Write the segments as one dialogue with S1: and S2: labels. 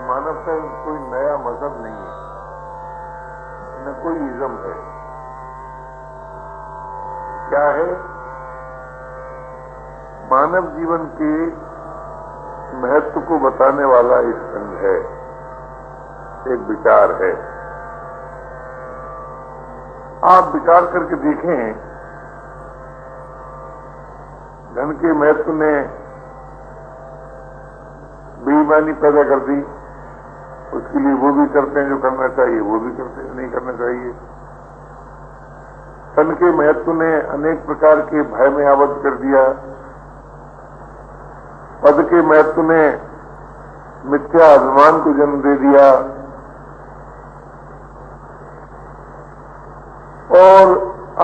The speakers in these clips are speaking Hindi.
S1: मानव का कोई नया मजहब नहीं है, न कोई इज़्म है। क्या है? मानव जीवन के महत्व को बताने वाला एक संघ है, एक विचार है। आप विचार करके देखें, धन के महत्व ने बेईमानी पैदा कर दी, उसके लिए वो भी करते हैं जो करना चाहिए, वो भी करते हैं नहीं करना चाहिए। धन के महत्व ने अनेक प्रकार के भय में आबद्ध कर दिया। पद के महत्व ने मिथ्या अभिमान को जन्म दे दिया और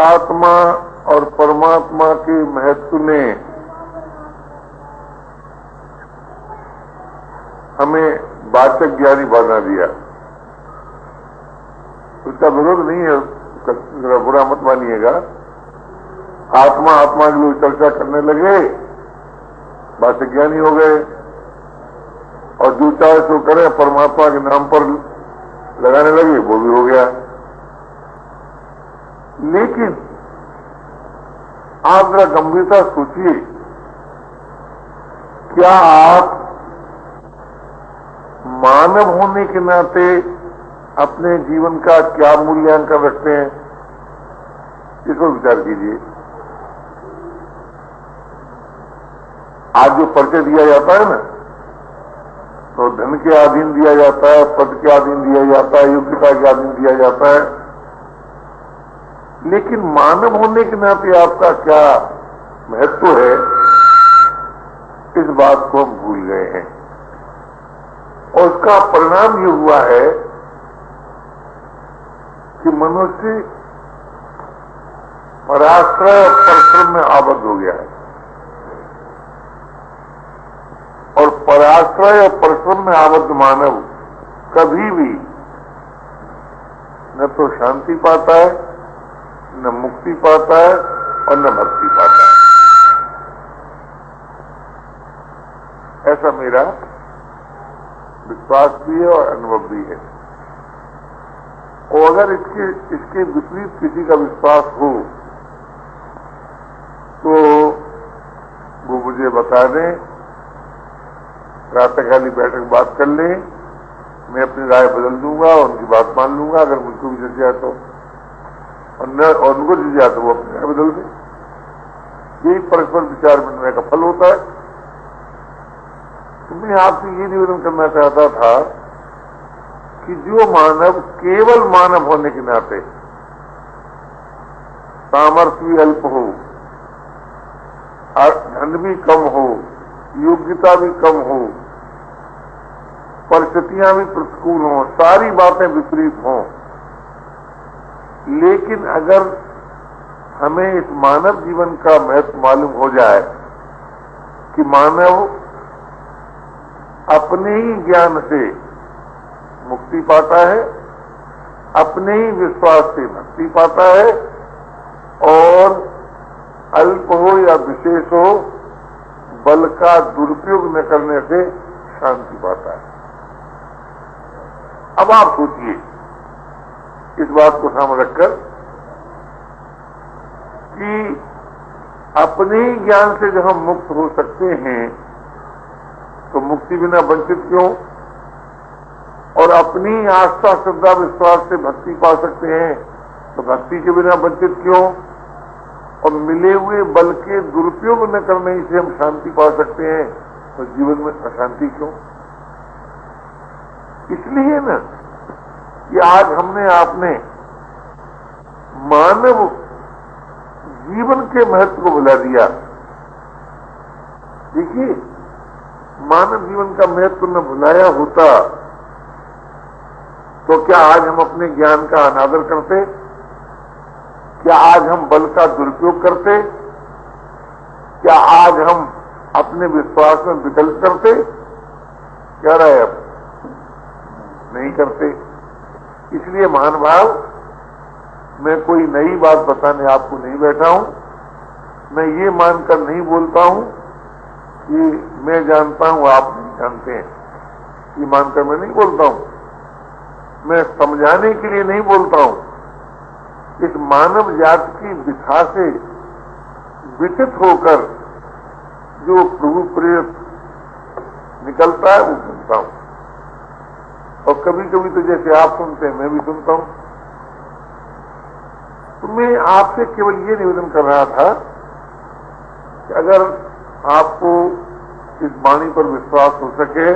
S1: आत्मा और परमात्मा के महत्व ने हमें वाचक ज्ञानी बना दिया। उसका विरोध नहीं है, बुरा मत मानिएगा। आत्मा आत्मा के लोग चर्चा करने लगे, वाचक ज्ञानी हो गए, और जो चाहे सो करे परमात्मा के नाम पर लगाने लगे, वो भी हो गया। लेकिन आप जरा गंभीरता सोचिए, क्या आप मानव होने के नाते अपने जीवन का क्या मूल्यांकन रखते हैं? इसको विचार कीजिए। आज जो परिचय दिया जाता है ना, तो धन के अधीन दिया जाता है, पद के अधीन दिया जाता है, योग्यता के अधीन दिया जाता है। लेकिन मानव होने के नाते आपका क्या महत्व है, इस बात को हम भूल गए हैं। और उसका परिणाम ये हुआ है कि मनुष्य पराश्रय और परिश्रम में आबद्ध हो गया है। और पराश्रय और परिश्रम में आबद्ध मानव कभी भी न तो शांति पाता है, न मुक्ति पाता है और न भक्ति पाता है। ऐसा मेरा विश्वास भी है और अनुभव भी है। और अगर इसके विपरीत किसी का विश्वास हो तो वो मुझे बता दें, प्रातःकाली बैठक बात कर लें, मैं अपनी राय बदल दूंगा और उनकी बात मान लूंगा। अगर मुझको भी जल जाए तो, और उनको जल जाए तो वो अपनी राय बदल दें। यही परस्पर विचार विनिमय का फल होता है। तो मैं आपसे ये निवेदन करना चाहता था कि जो मानव केवल मानव होने के नाते सामर्थ्य भी अल्प हो, धन भी कम हो, योग्यता भी कम हो, परिस्थितियां भी प्रतिकूल हों, सारी बातें विपरीत हों, लेकिन अगर हमें इस मानव जीवन का महत्व मालूम हो जाए कि मानव अपने ही ज्ञान से मुक्ति पाता है, अपने ही विश्वास से भक्ति पाता है, और अल्प हो या विशेष हो, बल का दुरुपयोग न करने से शांति पाता है। अब आप सोचिए इस बात को सामने रखकर कि अपने ही ज्ञान से जब हम मुक्त हो सकते हैं तो मुक्ति बिना वंचित क्यों? और अपनी आस्था श्रद्धा विश्वास से भक्ति पा सकते हैं तो भक्ति के बिना वंचित क्यों? और मिले हुए बल के दुरुपयोग न करने से हम शांति पा सकते हैं तो जीवन में अशांति क्यों? इसलिए ना कि आज हमने आपने मानव जीवन के महत्व को भुला दिया। देखिए, मानव जीवन का महत्व न भुलाया होता तो क्या आज हम अपने ज्ञान का अनादर करते? क्या आज हम बल का दुरुपयोग करते? क्या आज हम अपने विश्वास में विकल्प करते? क्या रहा अब? नहीं करते। इसलिए महानुभाव, मैं कोई नई बात बताने आपको नहीं बैठा हूं। मैं ये मानकर नहीं बोलता हूं कि मैं जानता हूं आप नहीं जानते हैं। ये मानकर मैं नहीं बोलता हूं, मैं समझाने के लिए नहीं बोलता हूं। इस मानव जाति की विथा से विचित होकर जो प्रभु प्रेरित निकलता है वो सुनता हूं, और कभी कभी तो जैसे आप सुनते हैं मैं भी सुनता हूं। तो मैं आपसे केवल ये निवेदन कर रहा था कि अगर आपको इस वाणी पर विश्वास हो सके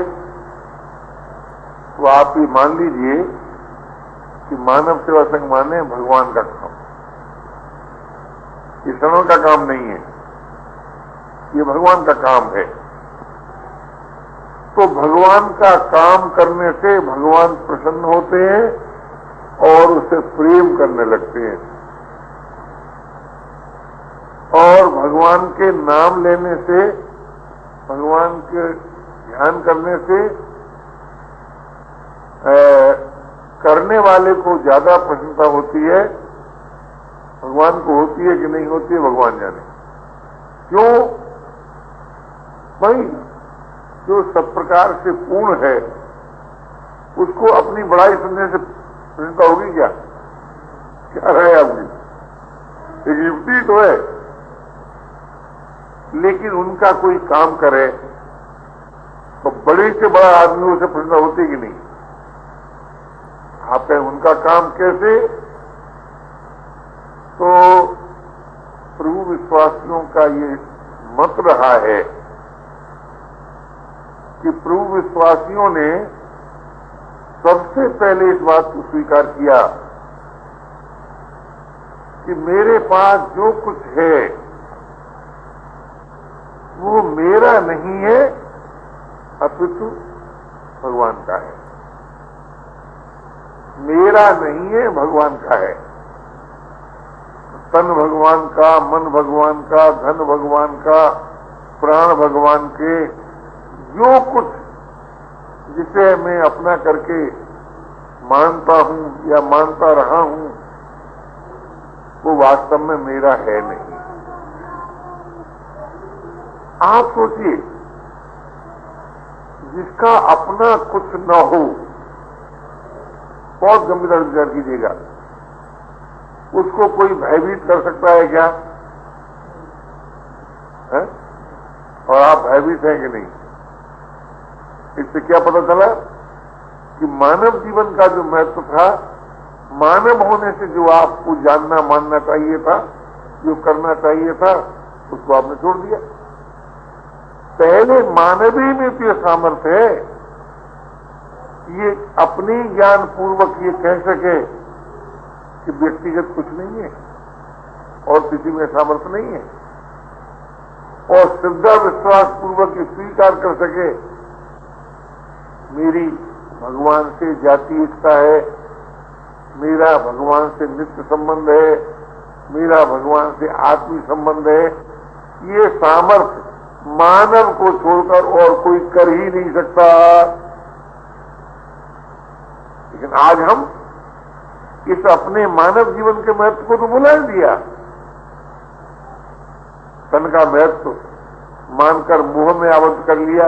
S1: तो आप ये मान लीजिए कि मानव सेवा संघ माने भगवान का काम, ये शरणों का काम नहीं है, ये भगवान का काम है। तो भगवान का काम करने से भगवान प्रसन्न होते हैं और उसे प्रेम करने लगते हैं, और भगवान के नाम लेने से, भगवान के ध्यान करने से करने वाले को ज्यादा प्रसन्नता होती है। भगवान को होती है कि नहीं होती है भगवान जाने। क्यों भाई? जो सब प्रकार से पूर्ण है उसको अपनी बड़ाई सुनने से प्रसन्नता होगी क्या? क्या रहे आपकी? एक युक्ति तो है, लेकिन उनका कोई काम करे तो बड़े से बड़ा आदमी उसे प्रसन्नता होती कि नहीं? आप कहें उनका काम कैसे? तो प्रभु विश्वासियों का ये मत रहा है कि प्रभु विश्वासियों ने सबसे पहले इस बात को स्वीकार किया कि मेरे पास जो कुछ है वो मेरा नहीं है, अपितु भगवान का है। मेरा नहीं है, भगवान का है। तन भगवान का, मन भगवान का, धन भगवान का, प्राण भगवान के, जो कुछ जिसे मैं अपना करके मानता हूं या मानता रहा हूं वो वास्तव में मेरा है नहीं। आप सोचिए, जिसका अपना कुछ न हो, बहुत गंभीर विचार कीजिएगा, उसको कोई भयभीत कर सकता है क्या? है? और आप भयभीत हैं कि नहीं? इससे क्या पता चला कि मानव जीवन का जो महत्व था, मानव होने से जो आपको जानना मानना चाहिए था, जो करना चाहिए था, उसको आपने छोड़ दिया। पहले मानवीय में तो यह सामर्थ्य है कि ये अपनी ज्ञान पूर्वक ये कह सके कि व्यक्तिगत कुछ नहीं है और किसी में सामर्थ्य नहीं है, और श्रद्धा विश्वास पूर्वक ये स्वीकार कर सके मेरी भगवान से जाति एकता है, मेरा भगवान से नित्य संबंध है, मेरा भगवान से आत्मी संबंध है। ये सामर्थ्य मानव को छोड़कर और कोई कर ही नहीं सकता। लेकिन आज हम इस अपने मानव जीवन के महत्व को तो भुला दिया। धन का महत्व मानकर मोह में आबद्ध कर लिया,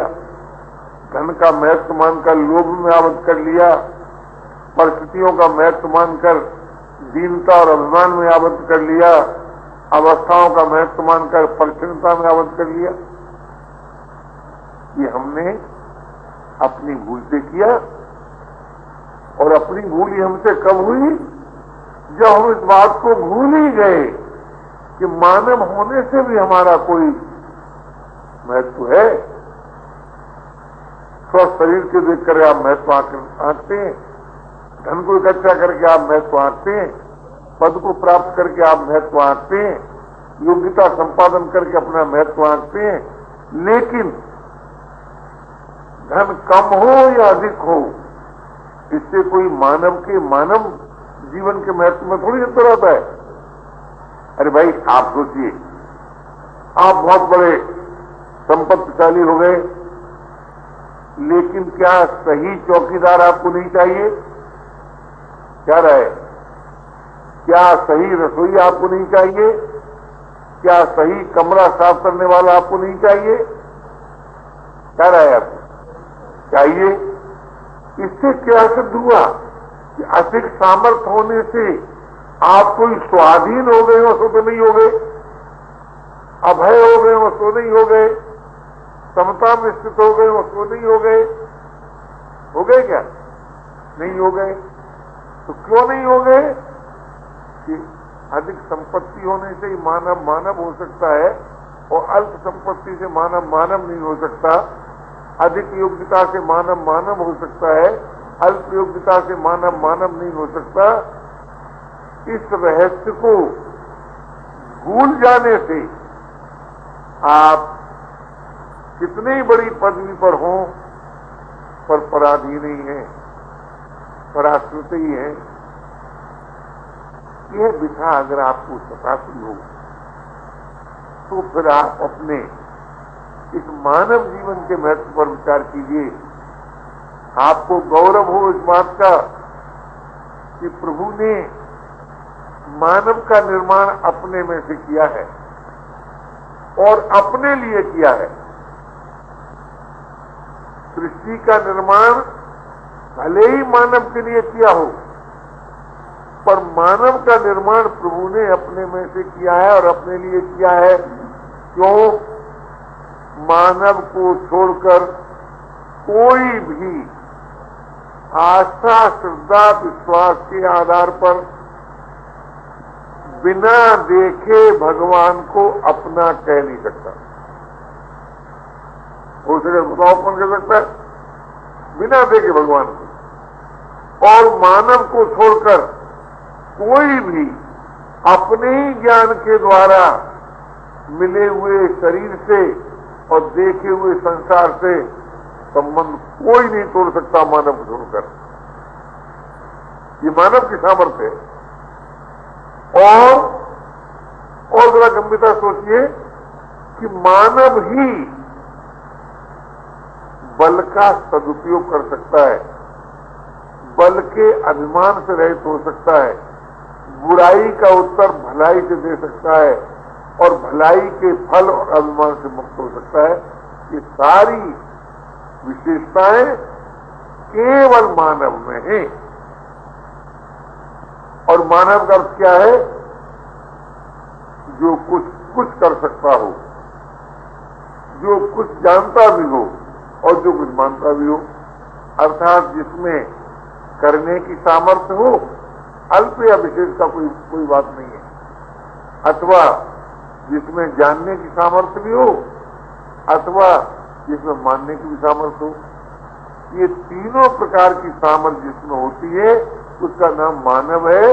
S1: धन का महत्व मानकर लोभ में आबद्ध कर लिया, परिस्थितियों का महत्व मानकर दीनता और अभिमान में आबद्ध कर लिया, अवस्थाओं का महत्व मानकर परिच्छिन्नता में आबद्ध कर लिया। ये हमने अपनी भूल से किया, और अपनी भूल ही हमसे कब हुई? जब हम इस बात को भूल ही गए कि मानव होने से भी हमारा कोई महत्व है। स्वस्थ शरीर के देख कर आप महत्व आंकते हैं, धन को इकट्ठा करके आप महत्व आंकते हैं, पद को प्राप्त करके आप महत्व आंकते हैं, योग्यता संपादन करके अपना महत्व आंकते हैं। लेकिन धन कम हो या अधिक हो, इससे कोई मानव जीवन के महत्व में थोड़ी अंतर आता है। अरे भाई, आप सोचिए, आप बहुत बड़े संपत्तिशाली हो गए, लेकिन क्या सही चौकीदार आपको नहीं चाहिए? क्या रहे? क्या सही रसोई आपको नहीं चाहिए? क्या सही कमरा साफ करने वाला आपको नहीं चाहिए? क्या रहे आपको? चाहिए। इससे क्या सिद्ध हुआ कि अधिक सामर्थ्य होने से आप कोई स्वाधीन हो गए हो सो तो नहीं हो गए, अभय हो गए हो सो नहीं हो गए, समता में स्थित हो गए हो सो नहीं हो गए। हो गए क्या? नहीं हो गए। तो क्यों नहीं हो गए? कि अधिक संपत्ति होने से ही मानव मानव हो सकता है और अल्प संपत्ति से मानव मानव नहीं हो सकता। अधिक योग्यता से मानव मानव हो सकता है, अल्प योग्यता से मानव मानव नहीं हो सकता। इस रहस्य को भूल जाने से आप कितनी बड़ी पदवी पर हों पर पराधीन ही है, पराश्रित ही है। यह बिठा अगर आपको सताती हो तो फिर आप अपने इस मानव जीवन के महत्व पर विचार कीजिए। आपको गौरव हो इस बात का कि प्रभु ने मानव का निर्माण अपने में से किया है और अपने लिए किया है। सृष्टि का निर्माण भले ही मानव के लिए किया हो, पर मानव का निर्माण प्रभु ने अपने में से किया है और अपने लिए किया है। क्यों? मानव को छोड़कर कोई भी आस्था, श्रद्धा, विश्वास के आधार पर बिना देखे भगवान को अपना कह नहीं सकता। हो सके बताओ कौन कह सकता है? बिना देखे भगवान को। और मानव को छोड़कर कोई भी अपने ही ज्ञान के द्वारा मिले हुए शरीर से और देखे हुए संसार से संबंध कोई नहीं तोड़ सकता मानव को छोड़कर। ये मानव की सामर्थ्य है। और जरा गंभीरता सोचिए कि मानव ही बल का सदुपयोग कर सकता है, बल के अभिमान से रहित हो सकता है, बुराई का उत्तर भलाई से दे सकता है और भलाई के फल और अभिमान से मुक्त हो सकता है। ये सारी विशेषताएं केवल मानव में हैं। और मानव का अर्थ क्या है? जो कुछ कर सकता हो, जो कुछ जानता भी हो और जो कुछ मानता भी हो। अर्थात जिसमें करने की सामर्थ्य हो, अल्प या विशेष का कोई बात नहीं है, अथवा जिसमें जानने की सामर्थ्य भी हो अथवा जिसमें मानने की भी सामर्थ्य हो। ये तीनों प्रकार की सामर्थ्य जिसमें होती है उसका नाम मानव है।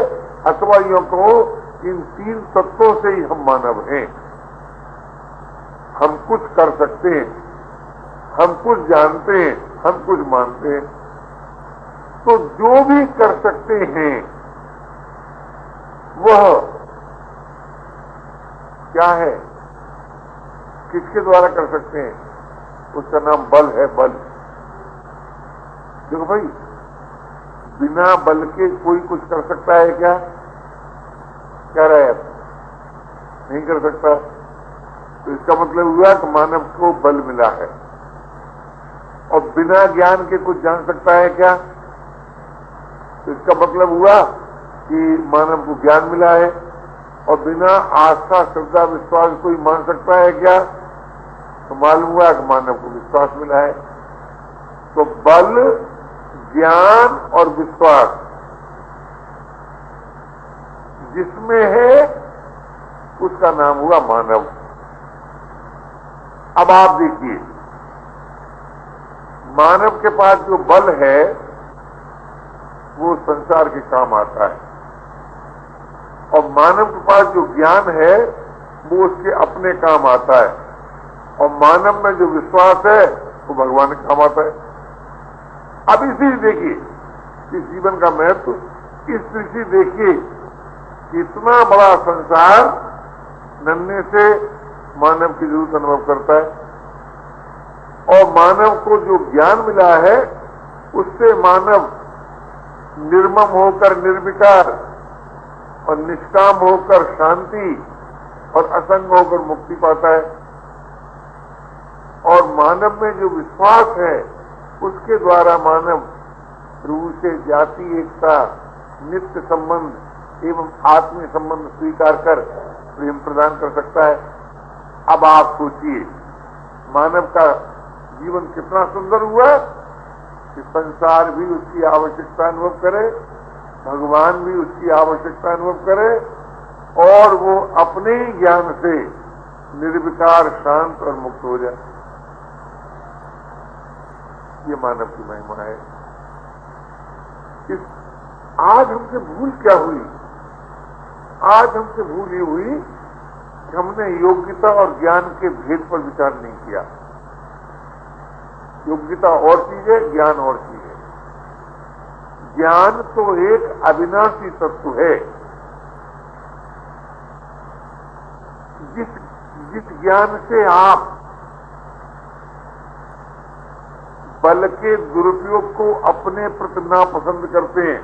S1: अथवा यूं कहो, इन तीन तत्वों से ही हम मानव हैं। हम कुछ कर सकते हैं, हम कुछ जानते हैं, हम कुछ मानते हैं। तो जो भी कर सकते हैं वह क्या है? किसके द्वारा कर सकते हैं? उसका नाम बल है। बल। देखो भाई, बिना बल के कोई कुछ कर सकता है क्या? क्या रहा है? नहीं कर सकता। तो इसका मतलब हुआ कि मानव को बल मिला है। और बिना ज्ञान के कुछ जान सकता है क्या? तो इसका मतलब हुआ कि मानव को ज्ञान मिला है। और बिना आस्था, श्रद्धा, विश्वास कोई मान सकता है क्या? तो मालूम हुआ कि मानव को विश्वास मिला है। तो बल, ज्ञान और विश्वास जिसमें है उसका नाम हुआ मानव। अब आप देखिए, मानव के पास जो बल है वो संसार के काम आता है, और मानव के पास जो ज्ञान है वो उसके अपने काम आता है, और मानव में जो विश्वास है वो भगवान के काम आता है। अब इसी देखिए इस जीवन का महत्व, इस दृष्टि देखिए कितना बड़ा संसार नन्हे से मानव की जरूरत अनुभव करता है। और मानव को जो ज्ञान मिला है उससे मानव निर्मम होकर निर्विकार और निष्काम होकर शांति और असंग होकर मुक्ति पाता है। और मानव में जो विश्वास है उसके द्वारा मानव प्रभु से जाति एकता, नित्य संबंध एवं आत्मीय संबंध स्वीकार कर प्रेम प्रदान कर सकता है। अब आप सोचिए, मानव का जीवन कितना सुंदर हुआ कि संसार भी उसकी आवश्यकता अनुभव करे, भगवान भी उसकी आवश्यकता अनुभव करे और वो अपने ही ज्ञान से निर्विकार, शांत और मुक्त हो जाए। ये मानव की महिमा है। आज हमसे भूल क्या हुई? आज हमसे भूल ये हुई कि हमने योग्यता और ज्ञान के भेद पर विचार नहीं किया। योग्यता और चीज है, ज्ञान और चीज है। ज्ञान तो एक अविनाशी तत्व है। जिस ज्ञान से आप बल के दुरुपयोग को अपने प्रति नापसंद करते हैं,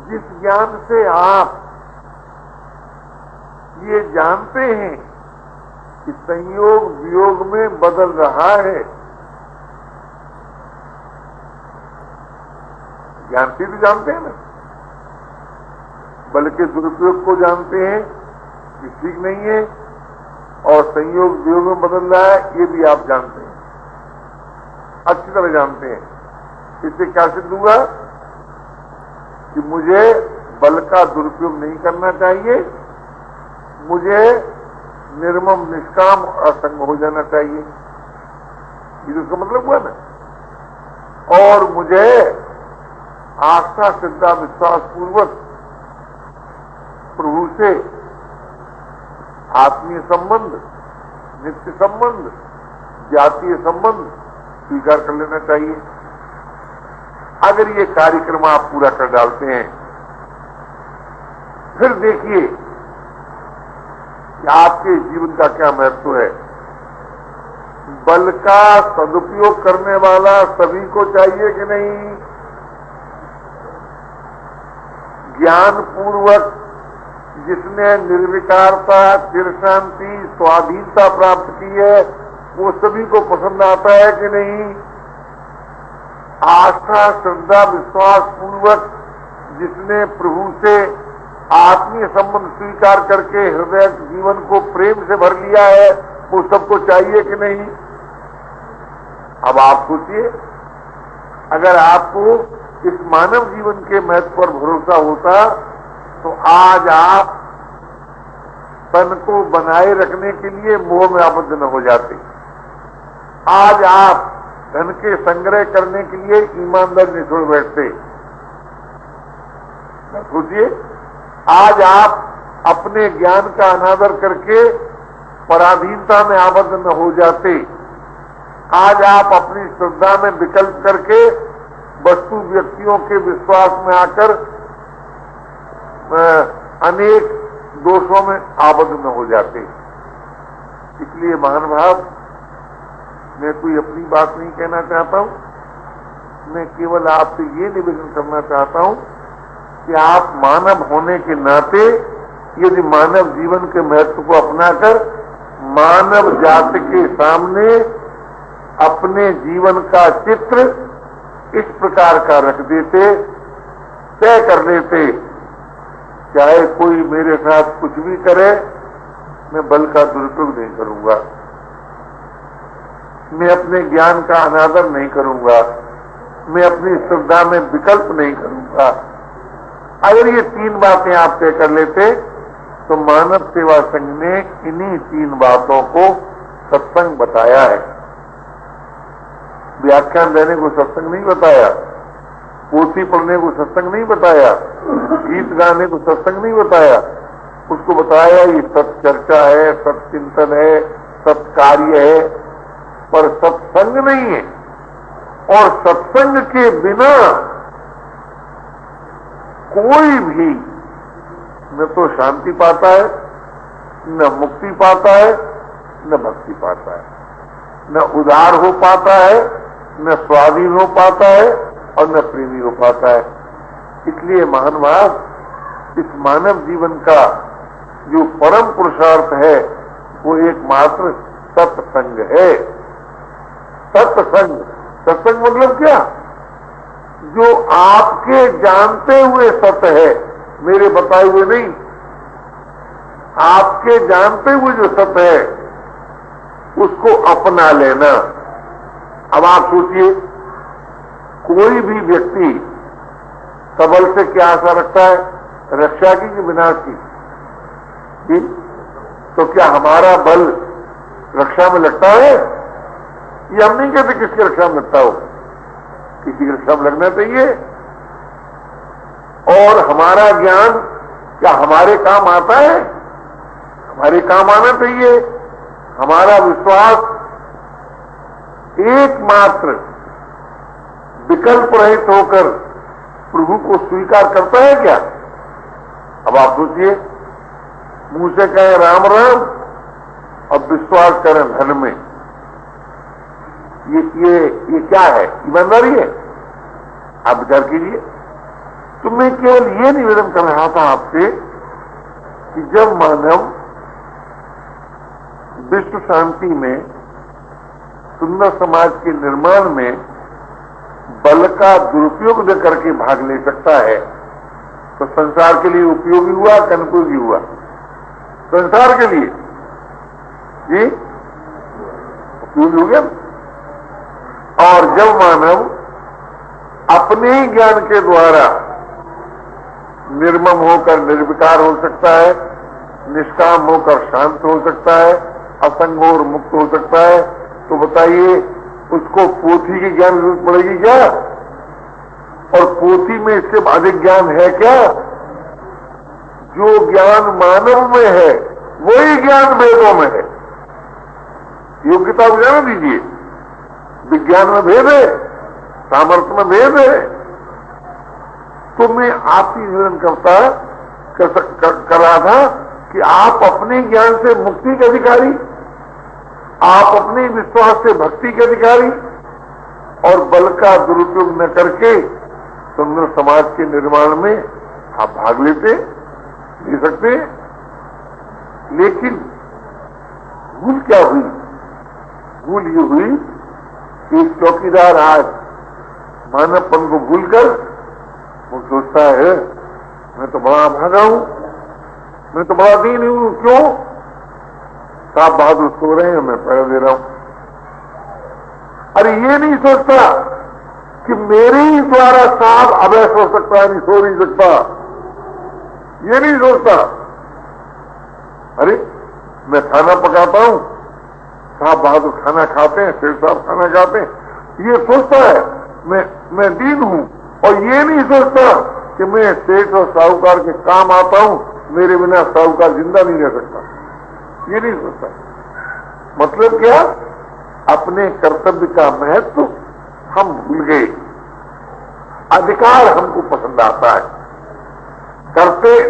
S1: जिस ज्ञान से आप ये जानते हैं कि संयोग वियोग में बदल रहा है, ज्ञान से भी जानते हैं ना, बल के दुरुपयोग को जानते हैं कि ठीक नहीं है और संयोग वियोग में बदल रहा है, ये भी आप जानते हैं, अच्छी तरह जानते हैं। इससे क्या सिद्ध हुआ कि मुझे बल का दुरुपयोग नहीं करना चाहिए, मुझे निर्मम, निष्काम और असंग हो जाना चाहिए। ये तो उसका मतलब हुआ ना। और मुझे आस्था, श्रद्धा, विश्वास पूर्वक प्रभु से आत्मीय संबंध, नित्य संबंध, जातीय संबंध स्वीकार कर लेना चाहिए। अगर ये कार्यक्रम आप पूरा कर डालते हैं, फिर देखिए कि आपके जीवन का क्या महत्व है। बल का सदुपयोग करने वाला सभी को चाहिए कि नहीं? ज्ञान पूर्वक जिसने निर्विकारता, चिर शांति, स्वाधीनता प्राप्त की है, वो सभी को पसंद आता है कि नहीं? आस्था, श्रद्धा, विश्वास पूर्वक जिसने प्रभु से आत्मीय संबंध स्वीकार करके हृदय जीवन को प्रेम से भर लिया है, वो सबको चाहिए कि नहीं? अब आप सोचिए, अगर आपको इस मानव जीवन के महत्व पर भरोसा होता तो आज आप तन को बनाए रखने के लिए मोह में आबद्ध न हो जाते। आज आप धन के संग्रह करने के लिए ईमानदारी नहीं छोड़ बैठते। सोचिए, आज आप अपने ज्ञान का अनादर करके पराधीनता में आबद्ध न हो जाते। आज आप अपनी श्रद्धा में विकल्प करके वस्तु व्यक्तियों के विश्वास में आकर अनेक दोषों में आबद्ध न हो जाते। इसलिए महानुभाव, मैं कोई अपनी बात नहीं कहना चाहता हूं, मैं केवल आपसे ये निवेदन करना चाहता हूं कि आप मानव होने के नाते यदि मानव जीवन के महत्व को अपनाकर मानव जाति के सामने अपने जीवन का चित्र इस प्रकार का रख देते, तय कर लेते, चाहे कोई मेरे साथ कुछ भी करे, मैं बल का दुरुपयोग नहीं करूंगा, मैं अपने ज्ञान का अनादर नहीं करूंगा, मैं अपनी श्रद्धा में विकल्प नहीं करूंगा। अगर ये तीन बातें आप तय कर लेते तो मानव सेवा संघ ने इन्हीं तीन बातों को सत्संग बताया है। व्याख्यान देने को सत्संग नहीं बताया, पोथी पढ़ने को सत्संग नहीं बताया, गीत गाने को सत्संग नहीं बताया। उसको बताया ये सत्चर्चा है, सत्चिंतन है, सत्कार्य है, पर सत्संग नहीं है। और सत्संग के बिना कोई भी न तो शांति पाता है, न मुक्ति पाता है, न भक्ति पाता है, न उदार हो पाता है, न स्वाधीन हो पाता है और न प्रेमी हो पाता है। इसलिए महानुभाव, इस मानव जीवन का जो परम पुरुषार्थ है वो एकमात्र सत्संग है। सत्संग, सत्संग मतलब क्या? जो आपके जानते हुए सत्य है, मेरे बताए हुए नहीं, आपके जानते हुए जो सत्य है उसको अपना लेना। अब आप सोचिए, कोई भी व्यक्ति सबल से क्या आशा रखता है? रक्षा की कि विनाश की? तो क्या हमारा बल रक्षा में लगता है? ये हम नहीं कहते किसकी रक्षा में लगता हो, किसी की रक्षा में लगना चाहिए। और हमारा ज्ञान क्या हमारे काम आता है? हमारे काम आना चाहिए। हमारा विश्वास एकमात्र विकल्प रहित होकर प्रभु को स्वीकार करता है क्या? अब आप सोचिए, मुंह से कहें राम राम और विश्वास करें धन में, ये क्या है? ईमानदारी है? आप विचार कीजिए। तो मैं केवल ये निवेदन कर रहा था आपसे कि जब मानव विश्व शांति में, सुंदर समाज के निर्माण में बल का दुरुपयोग न करके भाग ले सकता है, तो संसार के लिए उपयोगी हुआ कि अनुपयोगी हुआ? संसार के लिए जी उपयोगी हो गया। और जब मानव अपने ही ज्ञान के द्वारा निर्मम होकर निर्विकार हो सकता है, निष्काम होकर शांत हो सकता है, असंग और मुक्त हो सकता है, तो बताइए उसको पोथी की ज्ञान जरूरत पड़ेगी क्या? और पोथी में इससे अधिक ज्ञान है क्या? जो ज्ञान मानव में है वही ज्ञान वेदों में है। योग्यता को जान दीजिए, विज्ञान में भेद है, सामर्थ्य में भेद है। तो मैं आपकी निवेदन कर रहा था कि आप अपने ज्ञान से मुक्ति के अधिकारी, आप अपने विश्वास से भक्ति के अधिकारी, और बल का दुरुपयोग न करके सुंदर समाज के निर्माण में आप भाग ले सकते। लेकिन भूल क्या हुई? भूल ये हुई कि चौकीदार आज मानवपन को भूलकर वो सोचता है मैं तो बड़ा भागा हूं, मैं तो बड़ा दीन हूं। क्यों? साहब बहादुर सो रहे हैं, मैं पैर दे रहा हूं। अरे ये नहीं सोचता कि मेरे ही द्वारा साहब अभय सो सकता है, नहीं सो नहीं सकता, ये नहीं सोचता। अरे मैं खाना पकाता हूं, साहब बहादुर खाना खाते हैं, शेर साहब खाना खाते हैं, ये सोचता है मैं दीन हूं। और ये नहीं सोचता कि मैं सेठ और साहूकार के काम आता हूं, मेरे बिना साहूकार जिंदा नहीं रह सकता, ये नहीं सोचता। मतलब क्या? अपने कर्तव्य का महत्व हम भूल गए। अधिकार हमको पसंद आता है,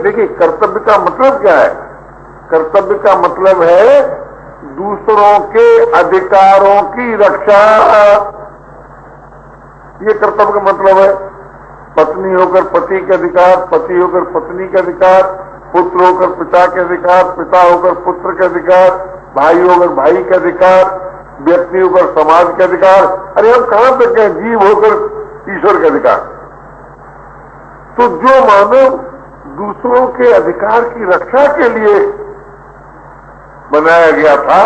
S1: देखिए कर्तव्य का मतलब क्या है? कर्तव्य का मतलब है दूसरों के अधिकारों की रक्षा। ये कर्तव्य का मतलब है। पत्नी होकर पति के अधिकार, पति होकर पत्नी के अधिकार, पुत्र होकर पिता के अधिकार, पिता होकर पुत्र के अधिकार, भाई होकर भाई के अधिकार, व्यक्ति होकर समाज के अधिकार। अरे हम कहां तक हैं? जीव होकर ईश्वर के अधिकार। तो जो मानव दूसरों के अधिकार की रक्षा के लिए बनाया गया था,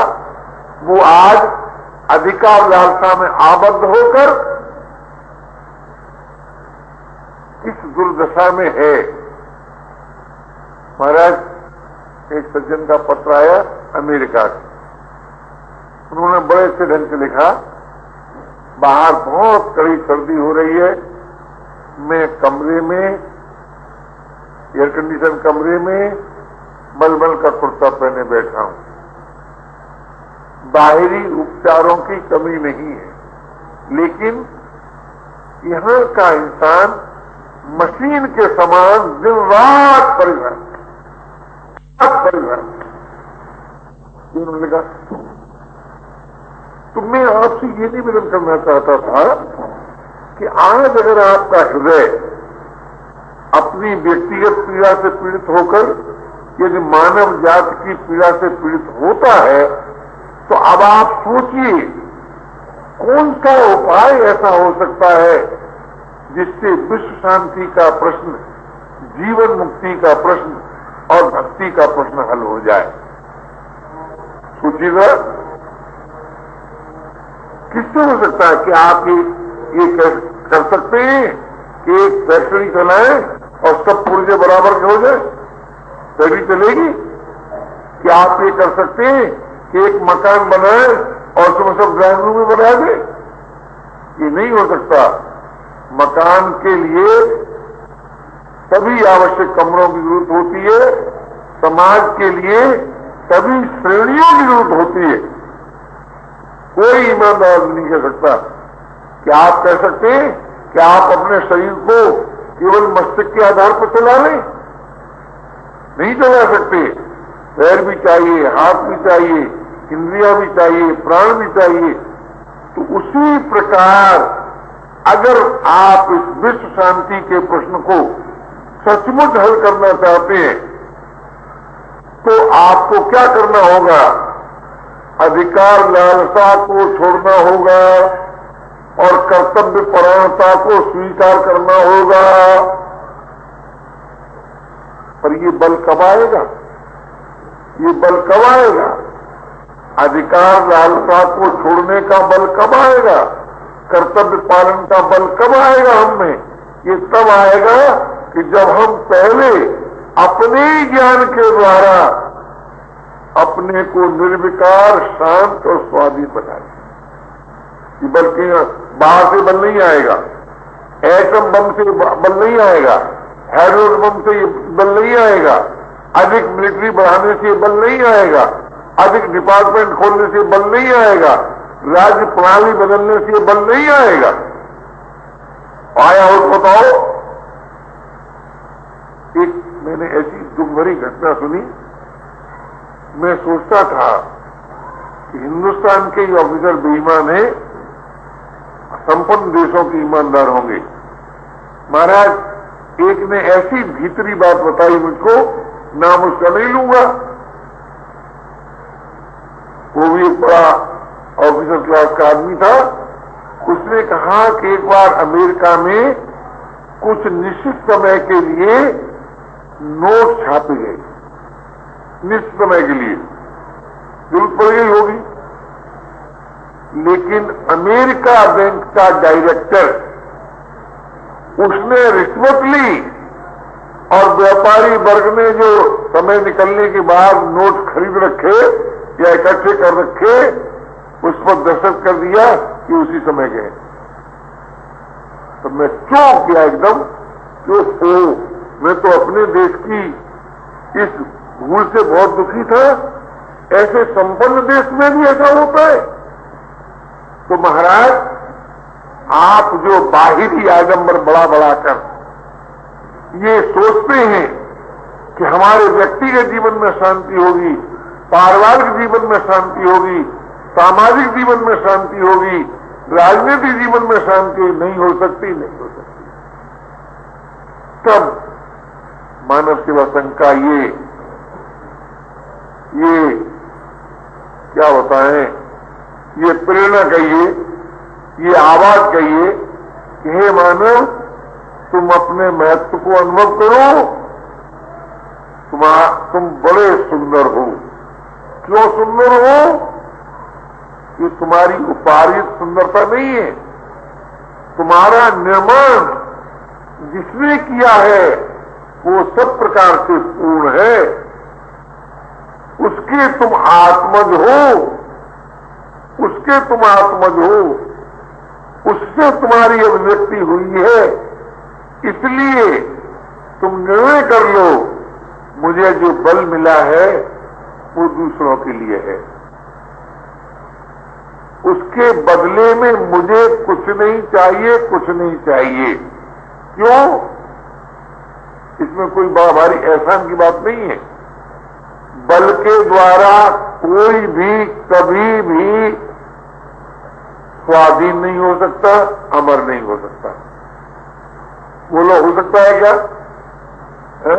S1: वो आज अधिकार लालसा में आबद्ध होकर इस दुर्दशा में है। महाराज, एक सज्जन का पत्र आया अमेरिका से, उन्होंने बड़े से ढंग से लिखा, बाहर बहुत कड़ी सर्दी हो रही है, मैं कमरे में, एयर कंडीशन कमरे में मलमल का कुर्ता पहने बैठा हूं। बाहरी उपचारों की कमी नहीं है, लेकिन यहां का इंसान मशीन के समान दिन रात परिश्रम। उन्होंने कहा, तो मैं आपसे ये निवेदन करना चाहता था कि आज अगर आपका हृदय अपनी व्यक्तिगत पीड़ा से पीड़ित होकर यदि मानव जाति की पीड़ा से पीड़ित होता है, तो अब आप सोचिए कौन सा उपाय ऐसा हो सकता है जिससे विश्व शांति का प्रश्न, जीवन मुक्ति का प्रश्न और भक्ति का प्रश्न हल हो जाए। सोचिएगा, किससे हो सकता है कि आप ये कर सकते हैं कि एक फैक्ट्री चलाएं और सब पुर्जे बराबर के हो जाए? फैक्ट्री चलेगी? क्या आप ये कर सकते हैं कि एक मकान बनाए और उसमें सब ड्राइंग रूम में बना दे? ये नहीं हो सकता। मकान के लिए सभी आवश्यक कमरों की जरूरत होती है, समाज के लिए सभी श्रेणियों की जरूरत होती है। कोई ईमानदार नहीं कह सकता। क्या आप कह सकते हैं कि आप अपने शरीर को केवल मस्तिष्क के आधार पर चला लें? नहीं चला सकते। पैर भी चाहिए, हाथ भी चाहिए, इंद्रियां भी चाहिए, प्राण भी चाहिए। तो उसी प्रकार अगर आप इस विश्व शांति के प्रश्न को सचमुच हल करना चाहते हैं तो आपको क्या करना होगा? अधिकार लालसा को छोड़ना होगा और कर्तव्य परायणता को स्वीकार करना होगा। पर ये बल कब आएगा? ये बल कब आएगा? अधिकार लालसा को छोड़ने का बल कब आएगा? कर्तव्य पालन का बल कब आएगा हम में? ये तब आएगा कि जब हम पहले अपने ज्ञान के द्वारा अपने को निर्विकार, शांत और स्वाधीन बनाए। बल्कि बाहर से बल नहीं आएगा, एटम बम से बल नहीं आएगा, हाइड्रोजन बम से बल नहीं आएगा, अधिक मिलिट्री बढ़ाने से बल नहीं आएगा, अधिक डिपार्टमेंट खोलने से बल नहीं आएगा, राज्य प्रणाली बदलने से बल नहीं आएगा। आया हो तो बताओ। एक मैंने ऐसी दुख भरी घटना सुनी। मैं सोचता था कि हिंदुस्तान के ये ऑफिसर बेईमान है, संपन्न देशों के ईमानदार होंगे। महाराज एक ने ऐसी भीतरी बात बताई मुझको, नाम उसका नहीं लूंगा, वो भी एक बड़ा ऑफिसर क्लास का आदमी था। उसने कहा कि एक बार अमेरिका में कुछ निश्चित समय के लिए नोट छापे गए, निश्चित समय के लिए जरूरत पड़ गई होगी। लेकिन अमेरिका बैंक का डायरेक्टर उसने रिश्वत ली और व्यापारी वर्ग ने जो समय निकलने के बाद नोट खरीद रखे या इकट्ठे कर रखे, उस पर दस्तखत कर दिया कि उसी समय गए। तो मैं चौंक गया एकदम कि मैं तो अपने देश की इस भूल से बहुत दुखी था। ऐसे संपन्न देश में भी ऐसा होता है? तो महाराज आप जो बाहरी आडंबर बड़ा बड़ा कर ये सोचते हैं कि हमारे व्यक्तिगत जीवन में शांति होगी, पारिवारिक जीवन में शांति होगी, सामाजिक जीवन में शांति होगी, राजनीतिक जीवन में शांति नहीं हो सकती, नहीं हो सकती। तब मानव सेवा संघ का ये क्या बताएं, ये प्रेरणा कहिए, ये आवाज कहिए कि हे मानव, तुम अपने महत्व को अनुभव करो। तुम बड़े सुंदर हो। क्यों सुंदर हो? कि तुम्हारी उपार्जित सुंदरता नहीं है, तुम्हारा निर्माण जिसने किया है वो सब प्रकार से पूर्ण है, उसके तुम आत्मज हो, उसके तुम आत्मज हो, उससे तुम्हारी अभिव्यक्ति हुई है। इसलिए तुम निर्णय कर लो, मुझे जो बल मिला है वो दूसरों के लिए है, उसके बदले में मुझे कुछ नहीं चाहिए, कुछ नहीं चाहिए। क्यों? इसमें कोई बड़ा भारी एहसान की बात नहीं है। बल के द्वारा कोई भी कभी भी स्वाधीन नहीं हो सकता, अमर नहीं हो सकता। बोलो, हो सकता है क्या? है?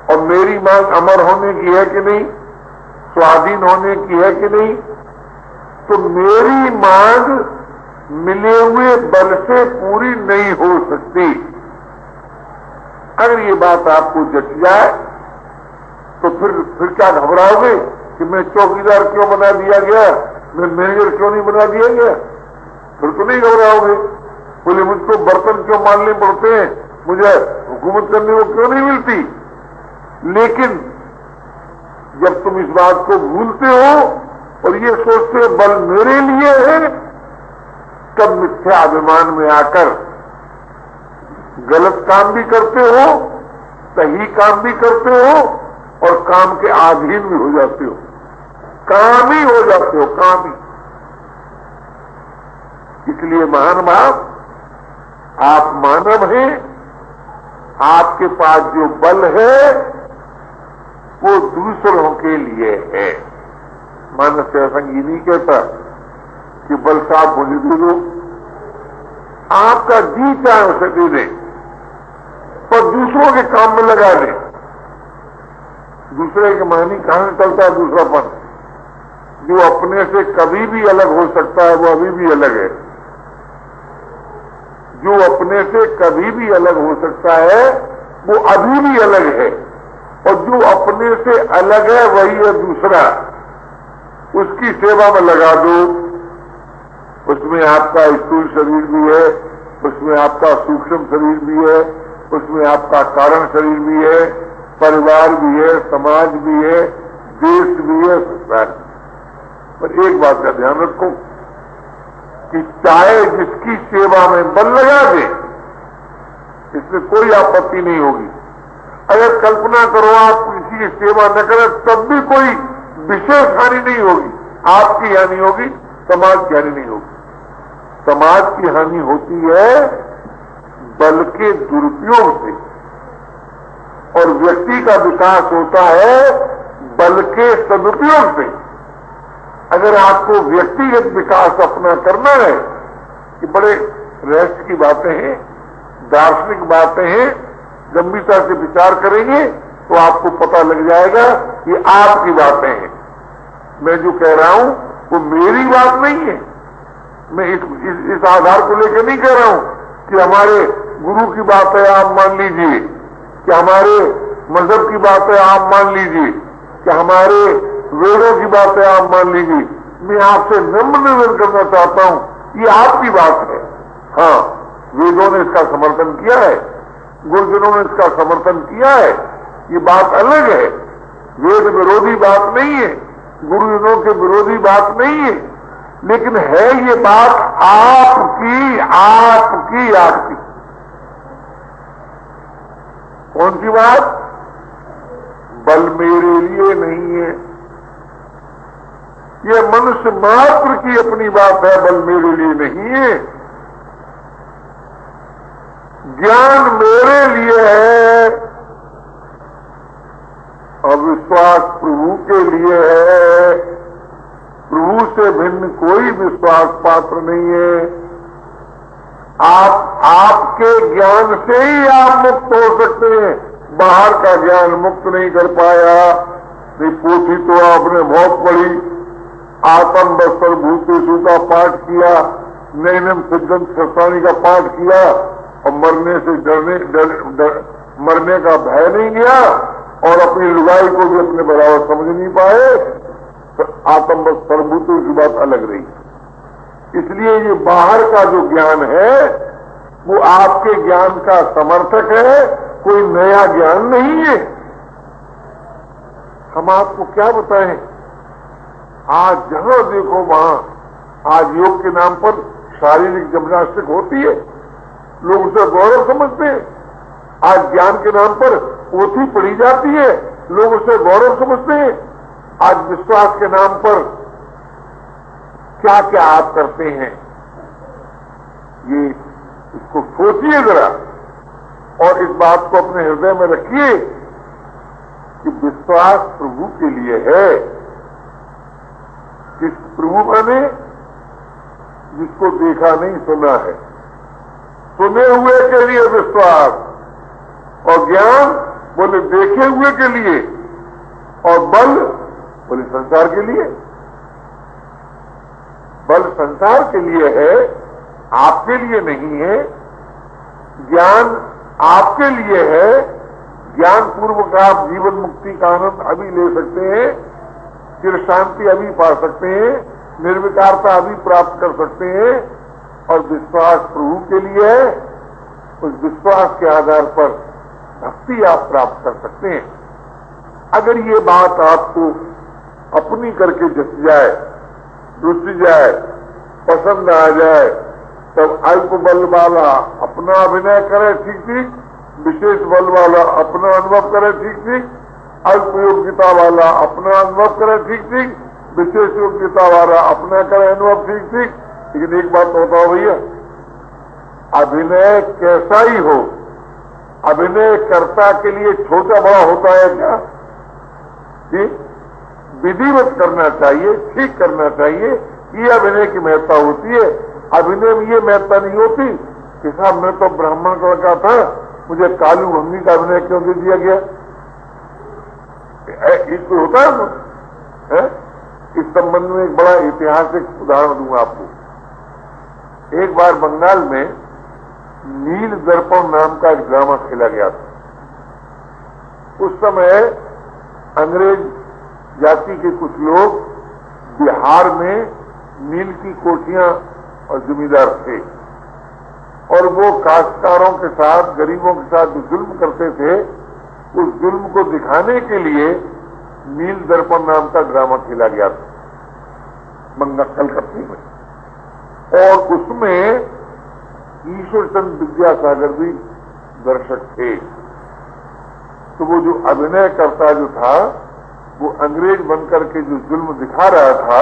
S1: और मेरी मांग अमर होने की है कि नहीं, स्वाधीन होने की है कि नहीं? तो मेरी मांग मिले हुए बल से पूरी नहीं हो सकती। अगर ये बात आपको जच जाए तो फिर क्या घबराओगे कि मैं चौकीदार क्यों बना दिया गया, मैं मैनेजर क्यों नहीं बना दिया गया? फिर तो नहीं घबराओगे। बोले मुझको बर्तन क्यों मानने पड़ते हैं, मुझे हुकूमत करने को क्यों नहीं मिलती? लेकिन जब तुम इस बात को भूलते हो और ये सोचते हो बल मेरे लिए है, तब मिथ्या अभिमान में आकर गलत काम भी करते हो, सही काम भी करते हो और काम के अधीन भी हो जाते हो, काम ही हो जाते हो, काम ही। इसलिए महान भाव, आप मानव हैं, आपके पास जो बल है वो दूसरों के लिए है। मानस संगी नहीं कहता कि बल साहब मुझे दे दो, आपका जी चाहे उसे दे दें, पर दूसरों के काम में लगा दें। दूसरे के मानी कहां निकलता है दूसरापन? जो अपने से कभी भी अलग हो सकता है वो अभी भी अलग है। जो अपने से कभी भी अलग हो सकता है वो अभी भी अलग है, और जो अपने से अलग है वही है दूसरा। उसकी सेवा में लगा दो, उसमें आपका स्थूल शरीर भी है, उसमें आपका सूक्ष्म शरीर भी है, उसमें आपका कारण शरीर भी है, परिवार भी है, समाज भी है, देश भी है, संसार भी। पर एक बात का ध्यान रखो कि चाहे जिसकी सेवा में बल लगा दे, इसमें कोई आपत्ति नहीं होगी। अगर कल्पना करो आप किसी की सेवा न करें तब भी कोई विशेष हानि नहीं होगी, आपकी हानि होगी, समाज की हानि नहीं होगी। समाज की हानि होती है बल के दुरुपयोग से, और व्यक्ति का विकास होता है बल के सदुपयोग से। अगर आपको व्यक्तिगत विकास अपना करना है, कि बड़े रहस्य की बातें हैं, दार्शनिक बातें हैं, गंभीरता से विचार करेंगे तो आपको पता लग जाएगा कि आपकी बातें हैं। मैं जो कह रहा हूं वो मेरी बात नहीं है। मैं इस आधार को लेकर नहीं कह रहा हूं कि हमारे गुरु की बात है आप मान लीजिए, कि हमारे मजहब की बात है आप मान लीजिए, कि हमारे वेदों की बात है आप मान लीजिए। मैं आपसे नम्र निवेदन करना चाहता हूं, ये आपकी बात है। हाँ, वेदों ने इसका समर्थन किया है, गुरुजनों ने इसका समर्थन किया है, ये बात अलग है। वेद विरोधी बात नहीं है, गुरुजनों के विरोधी बात नहीं है, लेकिन है ये बात आपकी आपकी आपकी। कौन सी बात? बल मेरे लिए नहीं है, ये मनुष्य मात्र की अपनी बात है, बल मेरे लिए नहीं है। ज्ञान मेरे लिए है और विश्वास प्रभु के लिए है। प्रभु से भिन्न कोई विश्वास पात्र नहीं है। आपके ज्ञान से ही आप मुक्त हो सकते हैं, बाहर का ज्ञान मुक्त नहीं कर पाया। नहीं, पोथी तो आपने बहुत पढ़ी, आत्म बस्तर भूतेषु का पाठ किया, नैनम सिद्धांत सस्तानी का पाठ किया, और मरने से मरने का भय नहीं गया, और अपनी लुगाई को भी अपने बराबर समझ नहीं पाए, तो आत्म बस्तर भूतेषु बात अलग रही। इसलिए ये बाहर का जो ज्ञान है वो आपके ज्ञान का समर्थक है, कोई नया ज्ञान नहीं है। हम आपको क्या बताएं, आज जहां देखो वहां आज योग के नाम पर शारीरिक जिम्नास्टिक होती है, लोग उसे गौरव समझते हैं। आज ज्ञान के नाम पर पोथी पढ़ी जाती है, लोग उसे गौरव समझते हैं। आज विश्वास के नाम पर क्या क्या आप करते हैं, ये इसको सोचिए जरा, और इस बात को अपने हृदय में रखिए कि विश्वास प्रभु के लिए है। किस प्रभु माने? जिसको देखा नहीं सुना है। सुने हुए के लिए विश्वास, और ज्ञान बोले देखे हुए के लिए, और बल बोले संसार के लिए। बल संसार के लिए है, आपके लिए नहीं है, ज्ञान आपके लिए है। ज्ञान पूर्वक आप जीवन मुक्ति का आनंद अभी ले सकते हैं, चिर शांति अभी पा सकते हैं, निर्विकारता अभी प्राप्त कर सकते हैं, और विश्वास प्रभु के लिए है। उस विश्वास के आधार पर भक्ति आप प्राप्त कर सकते हैं। अगर ये बात आपको अपनी करके जस जाए, रुचि जाए, पसंद आ जाए, तब अल्प बल वाला अपना अभिनय करे ठीक ठीक, विशेष बल वाला अपना अनुभव करे ठीक ठीक, अल्प योग्यता वाला अपना अनुभव करे ठीक ठीक, विशेष योग्यता वाला अपना करे अनुभव ठीक ठीक। लेकिन एक बात बताओ भैया, अभिनय कैसा ही हो, अभिनय कर्ता के लिए छोटा बड़ा होता है क्या? कि विधिवत करना चाहिए, ठीक करना चाहिए, ये अभिनय की महत्ता होती है। अभिनय में ये महत्ता नहीं होती कि साहब मैं तो ब्राह्मण का लड़का था, मुझे कालू भंगी का अभिनय क्यों दे दिया गया? इसको होता है? इस संबंध में एक बड़ा ऐतिहासिक उदाहरण दूंगा आपको। एक बार बंगाल में नील दर्पण नाम का एक ड्रामा खेला गया था। उस समय अंग्रेज जाति के कुछ लोग बिहार में नील की कोठियां और जमींदार थे, और वो काश्तकारों के साथ, गरीबों के साथ जो जुल्म करते थे, उस जुल्म को दिखाने के लिए नील दर्पण नाम का ड्रामा खेला गया था कलकत्ते में। और उसमें ईश्वरचंद्र विद्यासागर भी दर्शक थे। तो वो जो अभिनय करता जो था, वो अंग्रेज बनकर के जो जुल्म दिखा रहा था,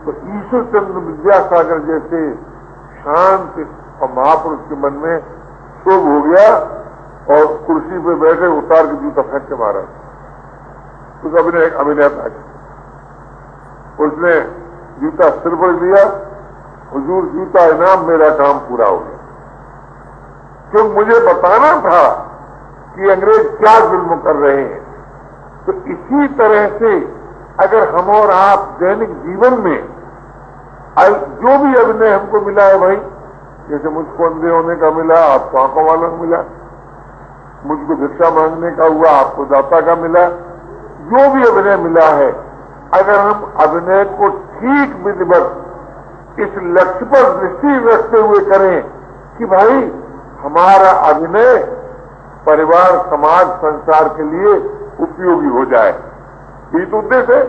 S1: तो ईश्वरचंद्र विद्यासागर जैसे शांत और महापुरुष के मन में क्षोभ हो गया, और कुर्सी पे बैठे उतार के जूता फेंक के मारा। उस अभिनेता के उसने जूता सिर पर लिया, हुजूर जूता इनाम, मेरा काम पूरा हो गया। क्यों? मुझे बताना था कि अंग्रेज क्या जुल्म कर रहे हैं। तो इसी तरह से अगर हम और आप दैनिक जीवन में जो भी अभिनय हमको मिला है भाई, जैसे मुझको अंधे होने का मिला, आपको आंखों वालों को मिला, मुझको भिक्षा मांगने का हुआ, आपको दाता का मिला, जो भी अभिनय मिला है, अगर हम अभिनय को ठीक विधिवत इस लक्ष्य पर दृष्टि रखते हुए करें कि भाई हमारा अभिनय परिवार, समाज, संसार के लिए उपयोगी हो जाए, ये तो उद्देश्य है।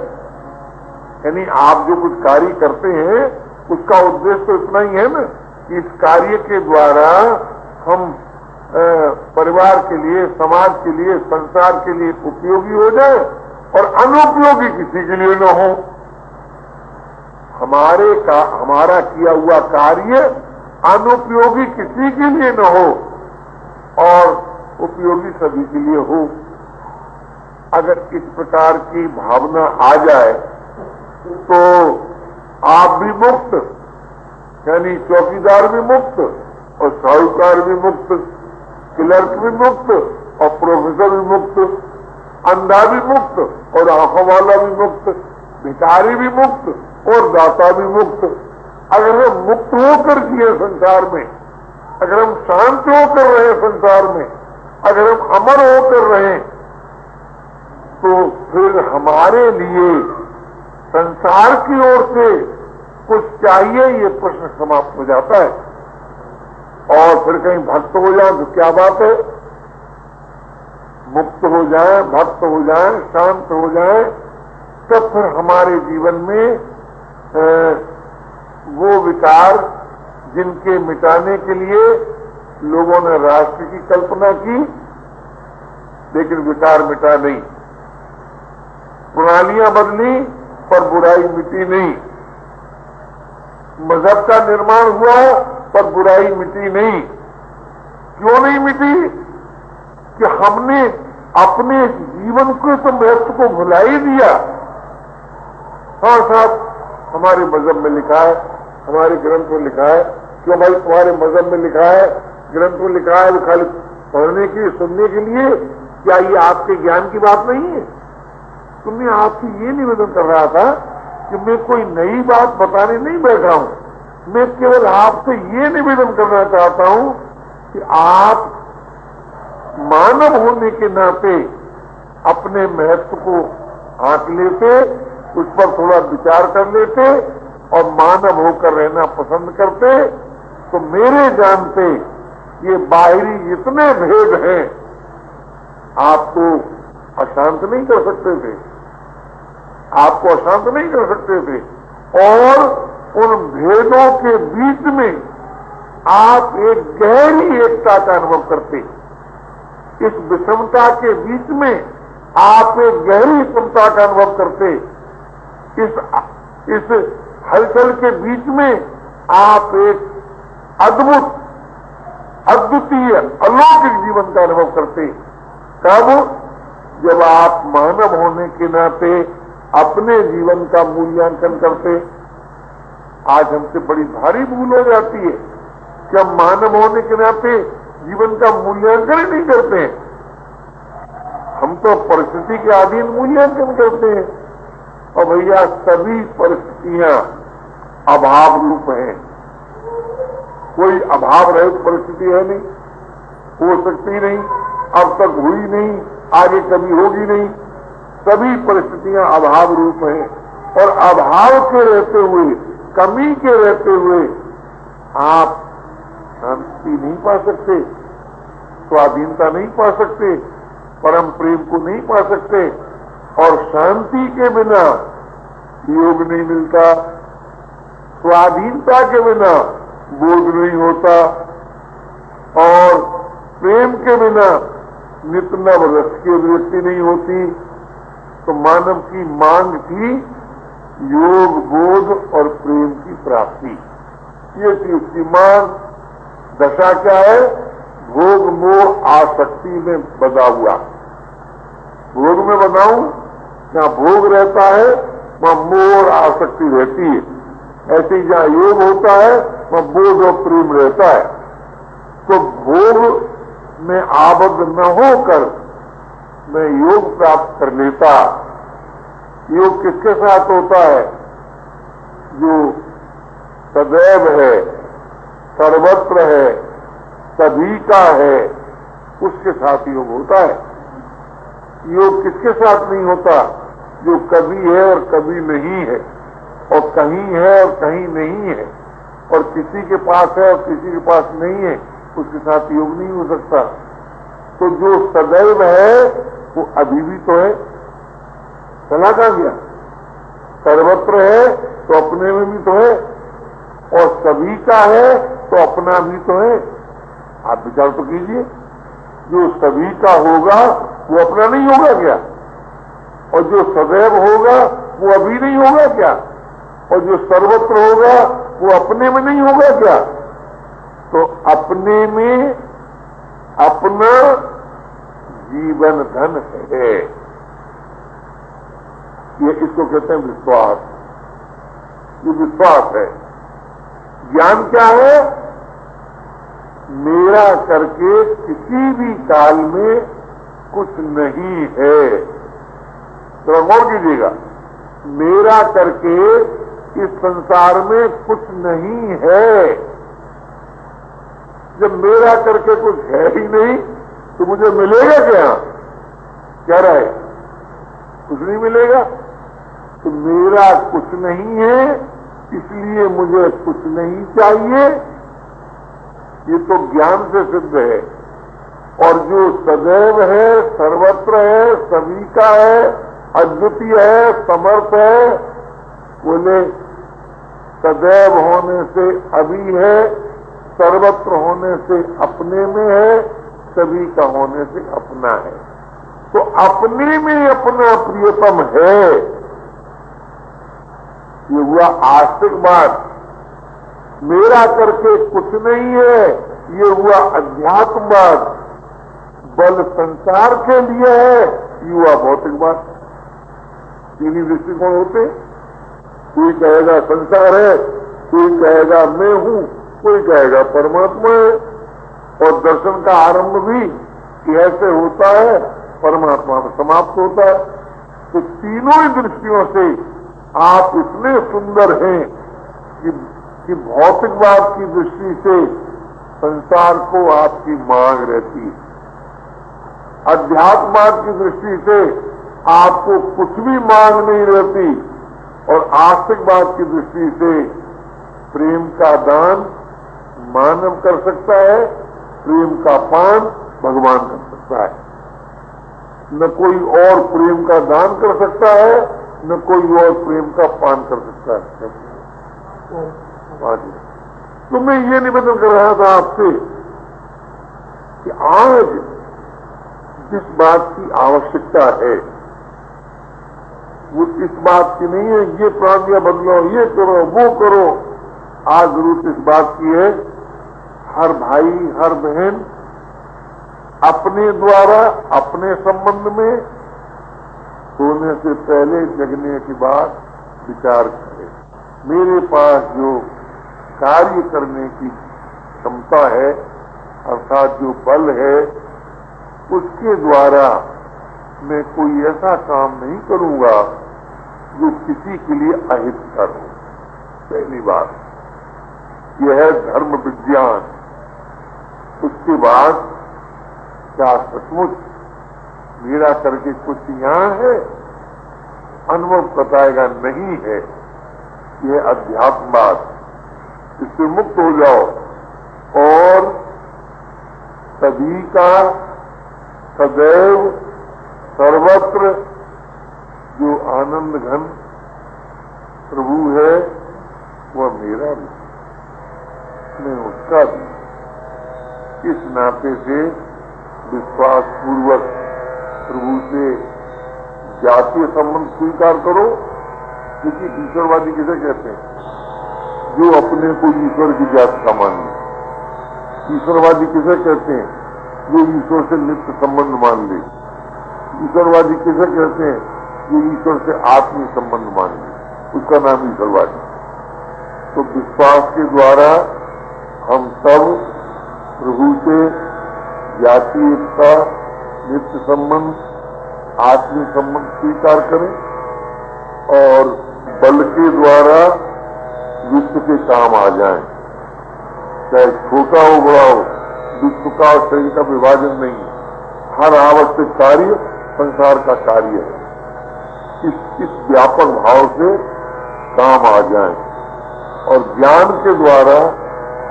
S1: यानी आप जो कुछ कार्य करते हैं उसका उद्देश्य तो इतना ही है ना कि इस कार्य के द्वारा हम परिवार के लिए, समाज के लिए, संसार के लिए उपयोगी हो जाए और अनुपयोगी किसी के लिए न हो। हमारा किया हुआ कार्य अनुपयोगी किसी के लिए न हो और उपयोगी सभी के लिए हो। अगर इस प्रकार की भावना आ जाए तो आप भी मुक्त, यानी चौकीदार भी मुक्त और साहूकार भी मुक्त, क्लर्क भी मुक्त और प्रोफेसर भी मुक्त, अंधा भी मुक्त और आंखों वाला भी मुक्त, भिखारी भी मुक्त और दाता भी मुक्त। अगर हम मुक्त होकर जिए संसार में, अगर हम शांत होकर रहे संसार में, अगर हम अमर होकर रहे, तो फिर हमारे लिए संसार की ओर से कुछ चाहिए, ये प्रश्न समाप्त हो जाता है। और फिर कहीं भक्त हो जाए तो क्या बात है, मुक्त हो जाए, भक्त हो जाए, शांत हो जाए, तब फिर हमारे जीवन में वो विकार जिनके मिटाने के लिए लोगों ने राष्ट्र की कल्पना की, लेकिन विकार मिटा नहीं, प्रणालियां बदली पर बुराई मिटी नहीं, मजहब का निर्माण हुआ पर बुराई मिटी नहीं। क्यों नहीं मिटी? कि हमने अपने जीवन को तो महत्व को भुला ही दिया। हाँ साहब, हमारे मजहब में लिखा है, हमारे ग्रंथ में लिखा है। क्यों भाई? तुम्हारे मजहब में लिखा है, ग्रंथ में लिखा है, खाली पढ़ने की, सुनने के लिए? क्या ये आपके ज्ञान की बात नहीं है? तो मैं आपसे ये निवेदन कर रहा था कि मैं कोई नई बात बताने नहीं बैठा हूं, मैं केवल आपसे ये निवेदन करना चाहता हूं कि आप मानव होने के नाते अपने महत्व को आंक लेते, उस पर थोड़ा विचार कर लेते और मानव होकर रहना पसंद करते, तो मेरे जानते ये बाहरी जितने भेद हैं आपको अशांत नहीं कर सकते थे, आपको अशांत नहीं कर सकते थे। और उन भेदों के बीच में आप एक गहरी एकता का अनुभव करते, इस विषमता के बीच में आप एक गहरी समता का अनुभव करते, इस हलचल के बीच में आप एक अद्भुत, अद्वितीय, अलौकिक जीवन का अनुभव करते। कब? जब आप मानव होने के नाते अपने जीवन का मूल्यांकन करते। आज हमसे बड़ी भारी भूल हो जाती है कि हम मानव होने के नाते जीवन का मूल्यांकन ही नहीं करते हैं। हम तो परिस्थिति के अधीन मूल्यांकन करते हैं। और भैया सभी परिस्थितियां अभाव रूप हैं, कोई अभाव रहित परिस्थिति है नहीं, हो सकती नहीं, अब तक हुई नहीं, आगे कभी होगी नहीं। सभी परिस्थितियां अभाव रूप हैं और अभाव के रहते हुए, कमी के रहते हुए आप शांति नहीं पा सकते, स्वाधीनता नहीं पा सकते, परम प्रेम को नहीं पा सकते। और शांति के बिना योग नहीं मिलता, स्वाधीनता के बिना बोध नहीं होता और प्रेम के बिना नित नव रस की अभिव्यक्ति नहीं होती। तो मानव की मांग थी योग, बोध और प्रेम की प्राप्ति, ये थी उसकी मांग। दशा क्या है? भोग मोह आसक्ति में बंधा हुआ। भोग में बंधाऊं, जहां भोग रहता है वहां मोह और आसक्ति रहती है। ऐसे ही जहां योग होता है वहां बोध और प्रेम रहता है। तो भोग में आबद्ध न होकर मैं योग प्राप्त कर लेता। योग किसके साथ होता है? जो सदैव है, सर्वत्र है, सभी का है, उसके साथ योग होता है। योग किसके साथ नहीं होता? जो कभी है और कभी नहीं है, और कहीं है और कहीं नहीं है, और किसी के पास है और किसी के पास नहीं है, उसके साथ योग नहीं हो सकता। तो जो सदैव है वो अभी भी तो है, चला कहां गया? सर्वत्र है तो अपने में भी तो है, और सभी का है तो अपना भी तो है। आप विचार तो कीजिए, जो सभी का होगा वो अपना नहीं होगा क्या? और जो सदैव होगा वो अभी नहीं होगा क्या? और जो सर्वत्र होगा वो अपने में नहीं होगा क्या? तो अपने में अपना जीवन धन है। ये इसको कहते हैं विश्वास। ये विश्वास है। ज्ञान क्या है? मेरा करके किसी भी काल में कुछ नहीं है। तो गौर कीजिएगा, मेरा करके इस संसार में कुछ नहीं है। जब मेरा करके कुछ है ही नहीं तो मुझे मिलेगा क्या? क्या रहा है? कुछ नहीं मिलेगा। तो मेरा कुछ नहीं है, इसलिए मुझे कुछ नहीं चाहिए। ये तो ज्ञान से सिद्ध है। और जो सदैव है, सर्वत्र है, सभी का है, अद्वितीय है, समर्थ है, बोले सदैव होने से अभी है, सर्वत्र होने से अपने में है, सभी का होने से अपना है। तो अपने में अपना प्रियतम है। ये हुआ आस्तिक बात। मेरा करके कुछ नहीं है, ये हुआ अध्यात्मवाद। बल संसार के लिए है, ये हुआ भौतिकवाद। तीन ही दृष्टिकोण होते। कोई कहेगा संसार है, कोई कहेगा मैं हूं, कोई कहेगा परमात्मा है। और दर्शन का आरंभ भी ऐसे होता है, परमात्मा में समाप्त होता है। तो तीनों ही दृष्टियों से आप इतने सुंदर हैं कि कि भौतिकवाद की दृष्टि से संसार को आपकी मांग रहती है, अध्यात्मवाद की दृष्टि से आपको कुछ भी मांग नहीं रहती, और आस्तिकवाद की दृष्टि से प्रेम का दान मानव कर सकता है, प्रेम का पान भगवान कर सकता है। न कोई और प्रेम का दान कर सकता है, न कोई और प्रेम का पान कर सकता है। तो मैं ये निवेदन कर रहा था आपसे कि आज जिस बात की आवश्यकता है वो इस बात की नहीं है ये प्रणालियां बदलो, ये करो, वो करो। आज जरूरत इस बात की है हर भाई हर बहन अपने द्वारा अपने संबंध में सोने से पहले जगने के बाद विचार करे। मेरे पास जो कार्य करने की क्षमता है अर्थात जो बल है उसके द्वारा मैं कोई ऐसा काम नहीं करूंगा जो किसी के लिए अहितकर हो। पहली बात यह है धर्म विज्ञान। उसके बाद क्या सचमुच मेरा करके कुछ यहां है? अनुभव बताएगा नहीं है। यह अध्यात्मवाद, इससे मुक्त हो जाओ और सभी का सदैव सर्वत्र जो आनंद घन प्रभु है वह मेरा भी, मैं उसका भी। इस नाते से विश्वास पूर्वक प्रभु से जातीय संबंध स्वीकार करो। क्योंकि ईश्वरवादी किसे कहते हैं? जो अपने को ईश्वर की जात का माने। ईश्वरवादी किसे कहते हैं? जो ईश्वर से नित्य संबंध मान ले। ईश्वरवादी किसे कहते हैं? जो ईश्वर से आत्मीय संबंध मान ले, उसका नाम ईश्वरवादी। तो विश्वास के द्वारा हम सब प्रभु से जातीय एकता, नित्य संबंध, आत्मीय संबंध स्वीकार करें और बल के द्वारा विश्व के काम आ जाएं। चाहे छोटा हो बड़ा हो, विश्व का और शरीर का विभाजन नहीं है। हर आवश्यक कार्य संसार का कार्य है। इस व्यापक भाव से काम आ जाएं और ज्ञान के द्वारा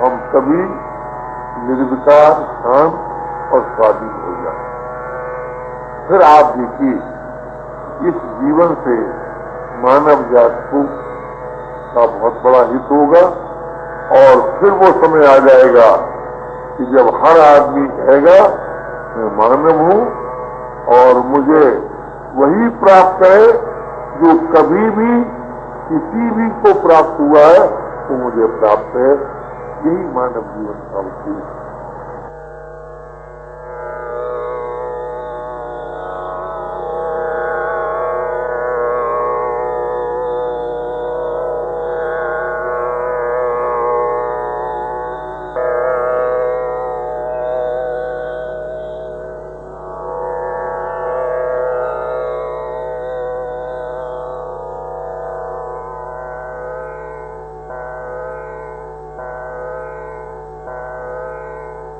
S1: हम सभी निर्विकार, शांत और स्वाधीन हो जाएं। फिर आप देखिए इस जीवन से मानव जात को का बहुत बड़ा हित होगा और फिर वो समय आ जाएगा कि जब हर आदमी कहेगा मैं मानव हूं और मुझे वही प्राप्त है जो कभी भी किसी भी को प्राप्त हुआ है वो मुझे प्राप्त है। यही मानव जीवन का उद्देश्य है।